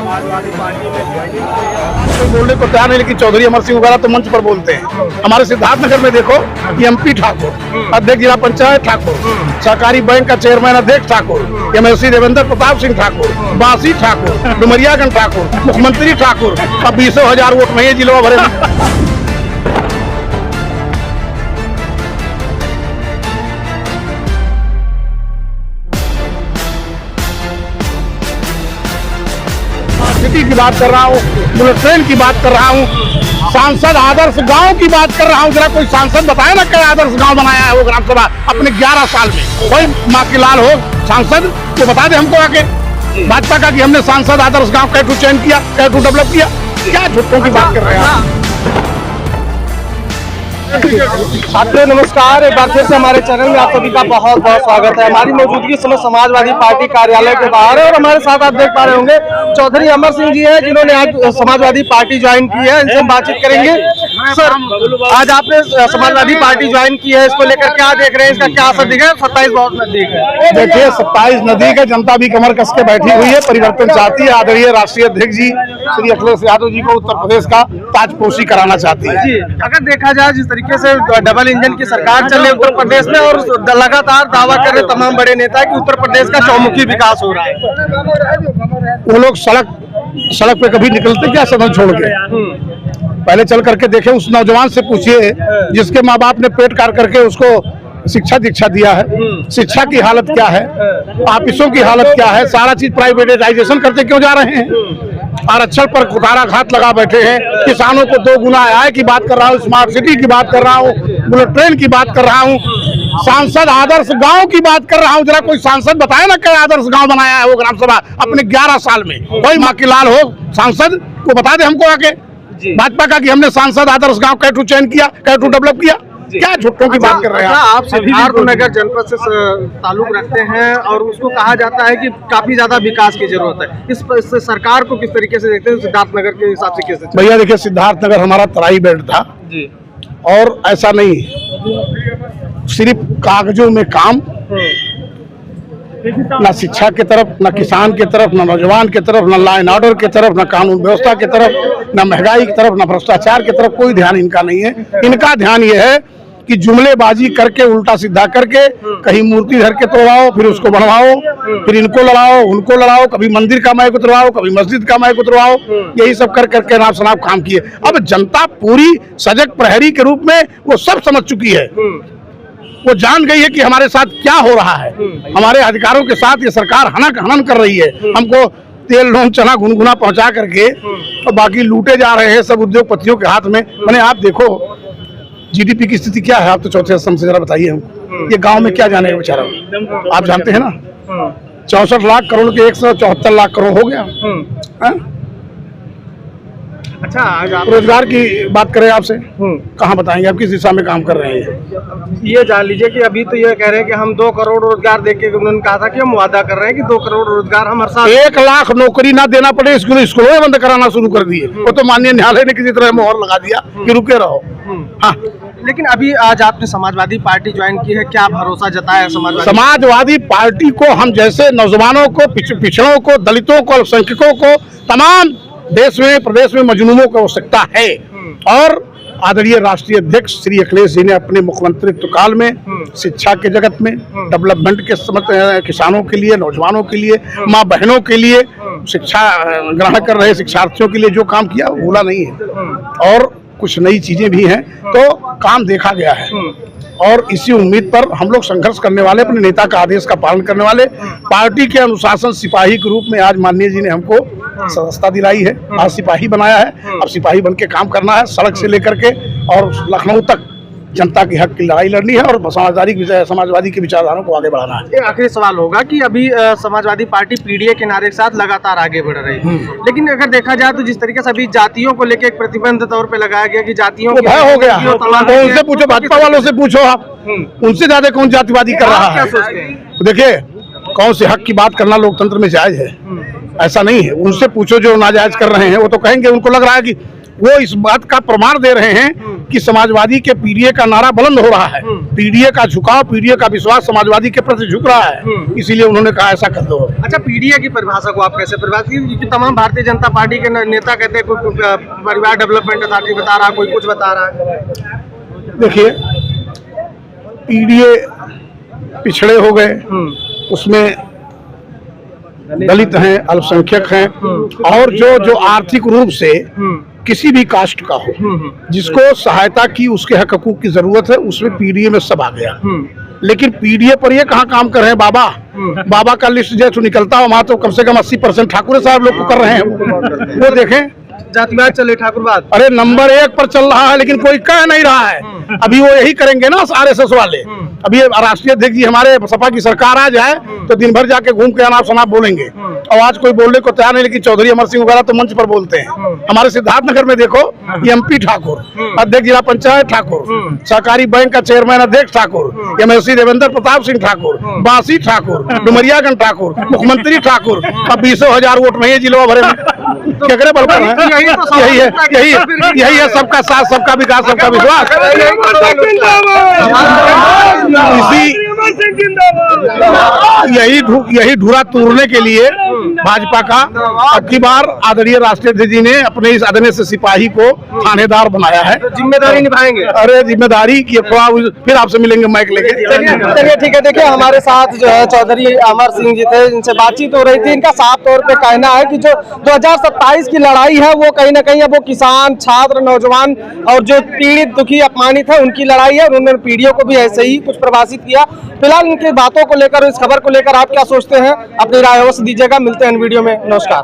Samajwadi party में joining की कोई बोलने को तैयार नहीं, लेकिन चौधरी अमर सिंह वगैरह तो मंच पर बोलते हैं। हमारे सिद्धार्थनगर में देखो, एमपी ठाकुर, अध्यक्ष जिला पंचायत ठाकुर, सहकारी बैंक का चेयरमैन अध्यक्ष ठाकुर, एमएलसी देवेंद्र प्रताप सिंह ठाकुर, बासी ठाकुर, डुमरियागंज ठाकुर, मुख्यमंत्री ठाकुर, अब 20,000 वोट नहीं है जिलों भरे। सिटी की बात कर रहा हूँ, बुलेट ट्रेन की बात कर रहा हूँ, सांसद आदर्श गांव की बात कर रहा हूँ। जरा कोई सांसद बताए ना क्या आदर्श गांव बनाया है वो ग्राम सभा अपने 11 साल में। कोई माँ की लाल हो सांसद तो बता दे हमको आके, भाजपा का कि हमने सांसद आदर्श गांव कैटू चयन किया, कैटू डेवलप किया। क्या झूठों की बात कर रहे हैं छात्रों नमस्कार, एक बार फिर से हमारे चैनल में आप सभी का बहुत बहुत स्वागत है। हमारी मौजूदगी इस समय समाजवादी पार्टी कार्यालय के बाहर है और हमारे साथ आप देख पा रहे होंगे चौधरी अमर सिंह जी हैं, जिन्होंने आज समाजवादी पार्टी ज्वाइन की है। इनसे हम बातचीत करेंगे। सर, आज आपने समाजवादी पार्टी ज्वाइन की है, इसको लेकर क्या देख रहे हैं, इसका क्या असर दिखा? 27 बहुत नजदीक है। देखिए 27 नजदीक है, जनता भी कमर कस के बैठी हुई है, परिवर्तन चाहती है। आदरणीय राष्ट्रीय अध्यक्ष जी श्री अखिलेश यादव जी को उत्तर प्रदेश का ताजपोशी कराना चाहती है। जी, अगर देखा जाए जिस तरीके से डबल इंजन की सरकार चल रही है उत्तर प्रदेश में और लगातार दावा कर रहे तमाम बड़े नेता कि उत्तर प्रदेश का चौमुखी विकास हो रहा है, वो लोग सड़क पे कभी निकलते क्या सदन छोड़ के? पहले चल करके देखे, उस नौजवान से पूछिए जिसके माँ बाप ने पेट काट करके उसको शिक्षा दीक्षा दिया है, शिक्षा की हालत क्या है, ऑफिसों की हालत क्या है, सारा चीज प्राइवेटाइजेशन करते क्यों जा रहे हैं? आरक्षण पर कुठाराघात लगा बैठे हैं। किसानों को 2 गुना आय की बात कर रहा हूँ, स्मार्ट सिटी की बात कर रहा हूँ, बुलेट ट्रेन की बात कर रहा हूँ, सांसद आदर्श गांव की बात कर रहा हूँ। जरा कोई सांसद बताए ना क्या आदर्श गांव बनाया है वो ग्राम सभा अपने 11 साल में। कोई माँ की लाल हो सांसद को बता दे हमको आके, भाजपा का कि हमने सांसद आदर्श गांव कैटू चयन किया, कैटू डेवलप किया। क्या झूठों की बात कर रहे हैं आप? सिद्धार्थनगर जनपद से ताल्लुक रखते हैं और उसको कहा जाता है कि काफी ज्यादा विकास की जरूरत है। इस सरकार को किस तरीके से देखते हैं? सिद्धार्थनगर के हिसाब से कैसे? भैया देखिए, सिद्धार्थनगर हमारा तराई बेल्ट था जी, और ऐसा नहीं सिर्फ कागजों में काम, ना शिक्षा की तरफ, ना किसान की तरफ, ना नौजवान की तरफ, ना लॉ एंड ऑर्डर की तरफ, ना कानून व्यवस्था की तरफ, ना महंगाई की तरफ, ना भ्रष्टाचार की तरफ कोई ध्यान इनका नहीं है। इनका ध्यान ये है कि जुमलेबाजी करके, उल्टा सीधा करके, कहीं मूर्ति धर के तोड़वाओ, फिर उसको बनवाओ, फिर इनको लड़ाओ, उनको लड़ाओ, कभी मंदिर का माइक उतरवाओ, कभी मस्जिद का माइक उतरवाओ। यही सब कर करके नाम शनाब काम किए। अब जनता पूरी सजग प्रहरी के रूप में वो सब समझ चुकी है, वो जान गई है कि हमारे साथ क्या हो रहा है। हमारे अधिकारों के साथ ये सरकार हनन कर रही है। हमको तेल नून चना गुनगुना पहुंचा करके और बाकी लूटे जा रहे हैं सब उद्योगपतियों के हाथ में। मैंने आप देखो जीडीपी की स्थिति क्या है, आप तो चौथे स्तंभ से जरा बताइए हमको। ये गांव में क्या जानेगा बेचारा, आप जानते हैं ना। 64 लाख करोड़ के 174 लाख करोड़ हो गया। अच्छा, आज आप रोजगार की बात करें आपसे, कहाँ बताएंगे आप किस दिशा में काम कर रहे हैं? ये जान लीजिए कि अभी तो ये कह रहे हैं कि हम 2 करोड़ रोजगार देके, उन्होंने कहा था कि हम वादा कर रहे हैं कि 2 करोड़ रोजगार हम हर साल 1 लाख नौकरी ना देना पड़े, स्कूलों में बंद कराना शुरू कर दिए। वो तो माननीय न्यायालय ने किसी तरह मोहर लगा दिया कि रुके रहो। हाँ, लेकिन अभी आज आपने समाजवादी पार्टी ज्वाइन की है, क्या भरोसा जताया समाजवादी पार्टी को? हम जैसे नौजवानों को, पिछड़ों को, दलितों को, अल्पसंख्यकों को, तमाम देश में प्रदेश में मजलूमों की आवश्यकता है। और आदरणीय राष्ट्रीय अध्यक्ष श्री अखिलेश जी ने अपने मुख्यमंत्रित्व काल में शिक्षा के जगत में, डेवलपमेंट के किसानों के लिए, नौजवानों के लिए, माँ बहनों के लिए, शिक्षा ग्रहण कर रहे शिक्षार्थियों के लिए जो काम किया वो भूला नहीं है। और कुछ नई चीजें भी हैं, तो काम देखा गया है। और इसी उम्मीद पर हम लोग संघर्ष करने वाले, अपने नेता का आदेश का पालन करने वाले, पार्टी के अनुशासन सिपाही के रूप में आज माननीय जी ने हमको सदस्यता दिलाई है। आज सिपाही बनाया है, अब सिपाही बन के काम करना है, सड़क से लेकर के और लखनऊ तक जनता के हक की लड़ाई लड़नी है और समाजवादी की विचारधाराओं को आगे बढ़ाना है। एक आखिरी सवाल होगा कि अभी समाजवादी पार्टी पीडीए के नारे के साथ लगातार आगे बढ़ रही है, लेकिन अगर देखा जाए तो जिस तरीके से अभी जातियों को लेकर एक प्रतिबंध तौर पे लगाया गया कि जातियों भय हो गया। तो उनसे पूछो, भाजपा वालों से पूछो, आप उनसे ज्यादा कौन जातिवादी कर रहा है? देखिए, कौन से हक की बात करना लोकतंत्र में जायज है? ऐसा नहीं है। उनसे पूछो जो नाजायज कर रहे हैं, वो तो कहेंगे उनको लग रहा है कि वो इस बात का प्रमाण दे रहे हैं कि समाजवादी के पीडीए का नारा बुलंद हो रहा है, पीडीए का झुकाव, पीडीए का विश्वास समाजवादी के प्रति झुक रहा है, इसीलिए उन्होंने कहा ऐसा कर दो। अच्छा, पीडीए की परिभाषा को आप कैसे परिभाषित, क्योंकि तमाम भारतीय जनता पार्टी के नेता कहते हैं कोई परिवार डेवलपमेंट अथॉरिटी बता रहा है, कोई कुछ बता रहा है। देखिए, पीडीए पिछड़े हो गए, उसमें दलित हैं, अल्पसंख्यक हैं और जो आर्थिक रूप से किसी भी कास्ट का हो, जिसको सहायता की, उसके हक हकूक की जरूरत है, उसमें पीडीए में सब आ गया। लेकिन पीडीए पर ये कहाँ काम कर रहे हैं? बाबा का लिस्ट जैसे निकलता हो, वहां तो कम से कम 80% ठाकुर साहब लोग को कर रहे हैं। वो देखें, जातिवाद चले, ठाकुरवाद, अरे नंबर 1 पर चल रहा है, लेकिन कोई कह नहीं रहा है। अभी वो यही करेंगे ना आरएसएस वाले। अभी राष्ट्रीय अध्यक्ष जी हमारे सपा की सरकार आ जाए तो दिन भर जाके घूम के अनाप शनाप बोलेंगे, और आज कोई बोलने को तैयार नहीं। लेकिन चौधरी अमर सिंह वगैरह तो मंच पर बोलते हैं। हमारे सिद्धार्थनगर में देखो, एमपी ठाकुर, अध्यक्ष जिला पंचायत ठाकुर, सहकारी बैंक का चेयरमैन अध्यक्ष ठाकुर, एमएलसी देवेंद्र प्रताप सिंह ठाकुर, बासी ठाकुर, डुमरियागंज ठाकुर, मुख्यमंत्री ठाकुर। अब 20,000 वोट नहीं है जिलों भरे में, क्या बल पर है? यही है सबका साथ, सबका विकास, सबका विश्वास। यही धुरा तोड़ने के लिए भाजपा का अब की बार आदरणीय राष्ट्रीय अध्यक्ष जी ने अपने इस आदरणीय से सिपाही को थानेदार बनाया है। तो जिम्मेदारी निभाएंगे। अरे जिम्मेदारी की थोड़ा, फिर आपसे मिलेंगे माइक लेके। चलिए ठीक है। देखिए, हमारे साथ जो है चौधरी अमर सिंह जी थे, इनसे बातचीत हो रही थी। इनका साफ तौर पे कहना है कि जो 2027 की लड़ाई है वो कहीं ना कहीं अब वो किसान, छात्र, नौजवान और जो पीड़ित, दुखी, अपमानित है उनकी लड़ाई है। उन्होंने पीढ़ियों को भी ऐसे ही कुछ प्रभावित किया। फिलहाल इनकी बातों को लेकर, इस खबर को लेकर आप क्या सोचते हैं? अपनी राय अवश्य दीजिएगा। मिलते हैं वीडियो में। नमस्कार।